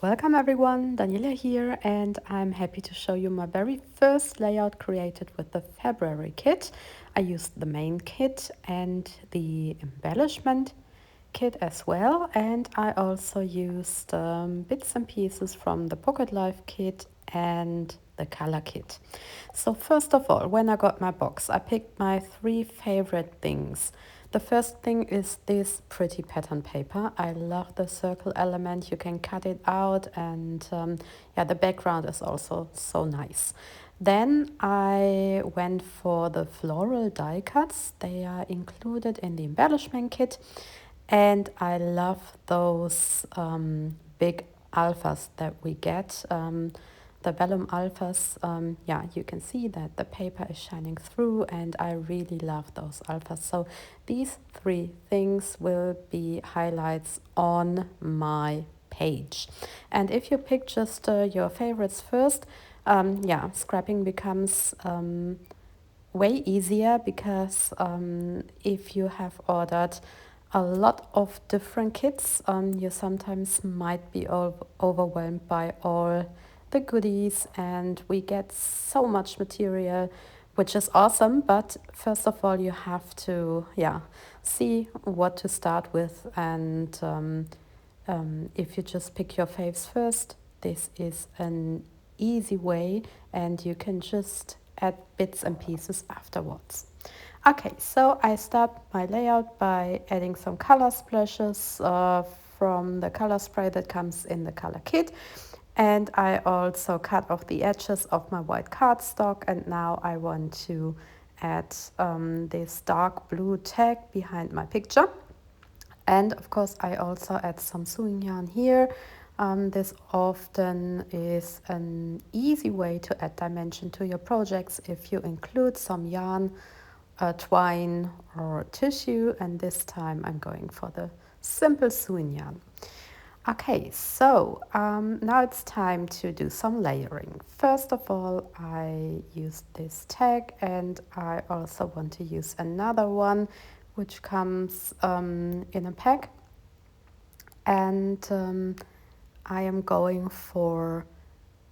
Welcome everyone, Daniela here, and I'm happy to show you my very first layout created with the February kit. I used the main kit and the embellishment kit as well, and I also used bits and pieces from the Pocket Life kit and the color kit. So first of all, when I got my box, I picked my three favorite things. The first thing is this pretty pattern paper. I love the circle element. You can cut it out, and yeah, the background is also so nice. Then I went for the floral die cuts. They are included in the embellishment kit, and I love those big alphas that we get. The vellum alphas, yeah, you can see that the paper is shining through, and I really love those alphas. So these three things will be highlights on my page. And if you pick just your favorites first, yeah, scrapping becomes way easier because if you have ordered a lot of different kits, you sometimes might be overwhelmed by all the goodies, and we get so much material, which is awesome. But first of all, you have to, yeah, see what to start with, and if you just pick your faves first, this is an easy way, and you can just add bits and pieces afterwards. Okay, so I start my layout by adding some color splashes from the color spray that comes in the color kit. And I also cut off the edges of my white cardstock, and now I want to add this dark blue tag behind my picture. And of course, I also add some sewing yarn here. This often is an easy way to add dimension to your projects if you include some yarn, twine, or tissue. And this time I'm going for the simple sewing yarn. Okay, so now it's time to do some layering. First of all, I used this tag, and I also want to use another one which comes in a pack. And I am going for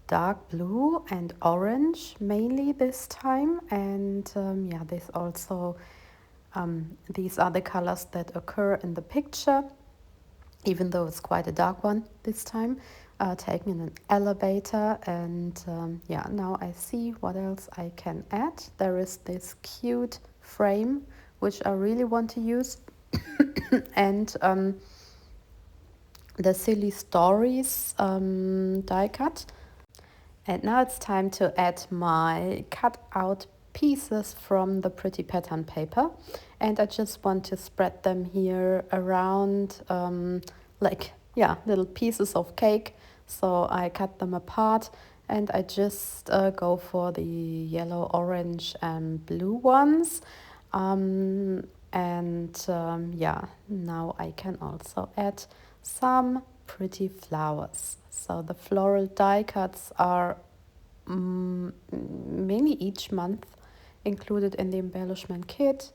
dark blue and orange mainly this time. And yeah, this also, these are the colors that occur in the picture, even though it's quite a dark one this time, taken in an elevator. And yeah, now I see what else I can add. There is this cute frame which I really want to use, and the silly stories die cut. And now it's time to add my cut out pieces from the pretty pattern paper, and I just want to spread them here around like, yeah, little pieces of cake. So I cut them apart, and I just go for the yellow, orange and blue ones. Yeah, now I can also add some pretty flowers. So the floral die cuts are mainly each month included in the embellishment kit.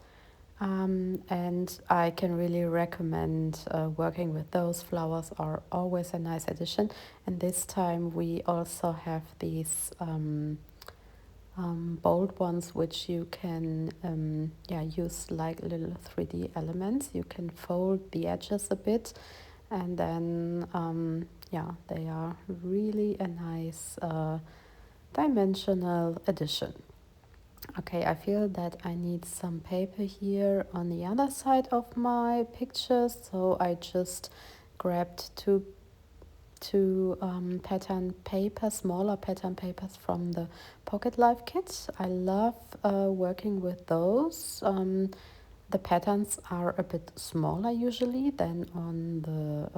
And I can really recommend working with those. Flowers are always a nice addition. And this time we also have these bold ones which you can yeah, use like little 3D elements. You can fold the edges a bit, and then yeah, they are really a nice dimensional addition. Okay, I feel that I need some paper here on the other side of my picture, so I just grabbed two pattern papers, smaller pattern papers from the Pocket Life kit. I love working with those. The patterns are a bit smaller usually than on the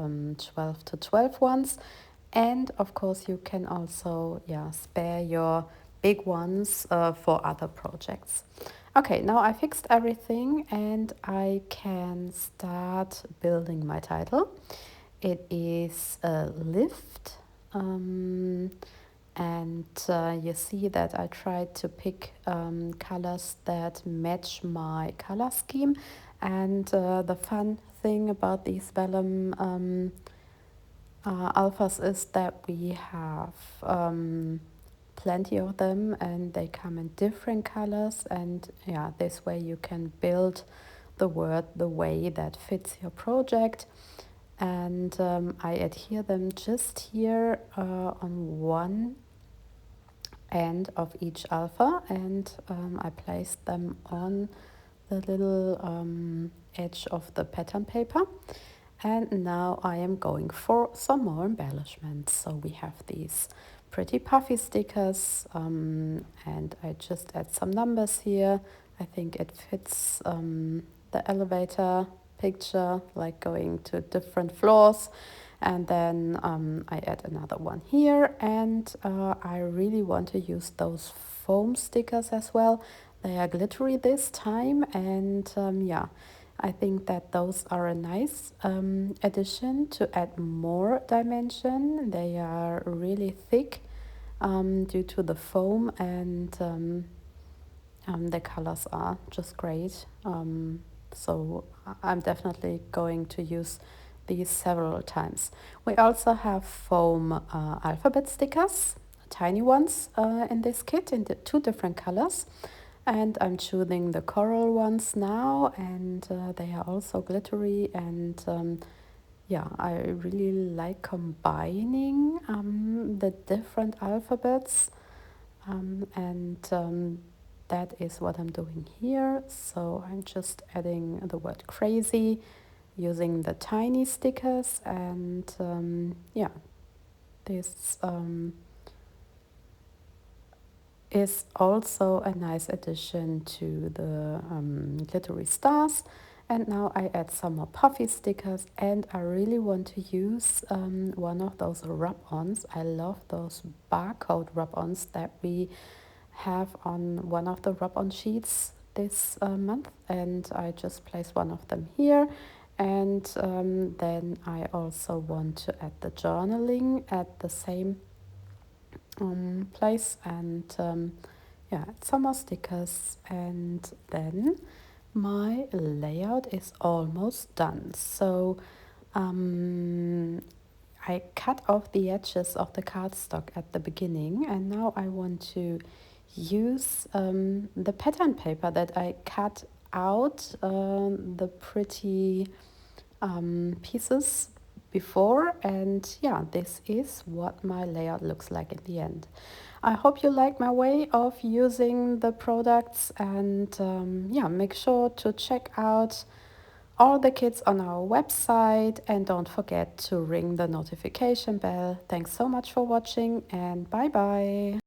12 to 12 ones. And of course, you can also, yeah, spare your big ones for other projects. Okay, now I fixed everything, and I can start building my title. It is a lift, and you see that I tried to pick colors that match my color scheme. And the fun thing about these vellum alphas is that we have plenty of them and they come in different colors, and yeah, this way you can build the word the way that fits your project. And I adhere them just here on one end of each alpha, and I place them on the little edge of the pattern paper. And now I am going for some more embellishments. So we have these pretty puffy stickers, and I just add some numbers here. I think it fits the elevator picture, like going to different floors. And then I add another one here, and I really want to use those foam stickers as well. They are glittery this time, and yeah, I think that those are a nice addition to add more dimension. They are really thick due to the foam, and the colors are just great. So I'm definitely going to use these several times. We also have foam alphabet stickers, tiny ones in this kit in the two different colors. And I'm choosing the coral ones now, and they are also glittery. And yeah, I really like combining the different alphabets, and that is what I'm doing here. So I'm just adding the word crazy using the tiny stickers, and yeah, this is also a nice addition to the glittery stars. And now I add some more puffy stickers, and I really want to use one of those rub-ons. I love those barcode rub-ons that we have on one of the rub-on sheets this month, and I just place one of them here. And then I also want to add the journaling at the same place, and yeah, some more stickers, and then my layout is almost done. So I cut off the edges of the cardstock at the beginning, and now I want to use the pattern paper that I cut out the pretty pieces before, and yeah, this is what my layout looks like in the end. I hope you like my way of using the products, and yeah, make sure to check out all the kits on our website, and don't forget to ring the notification bell. Thanks so much for watching, and bye bye.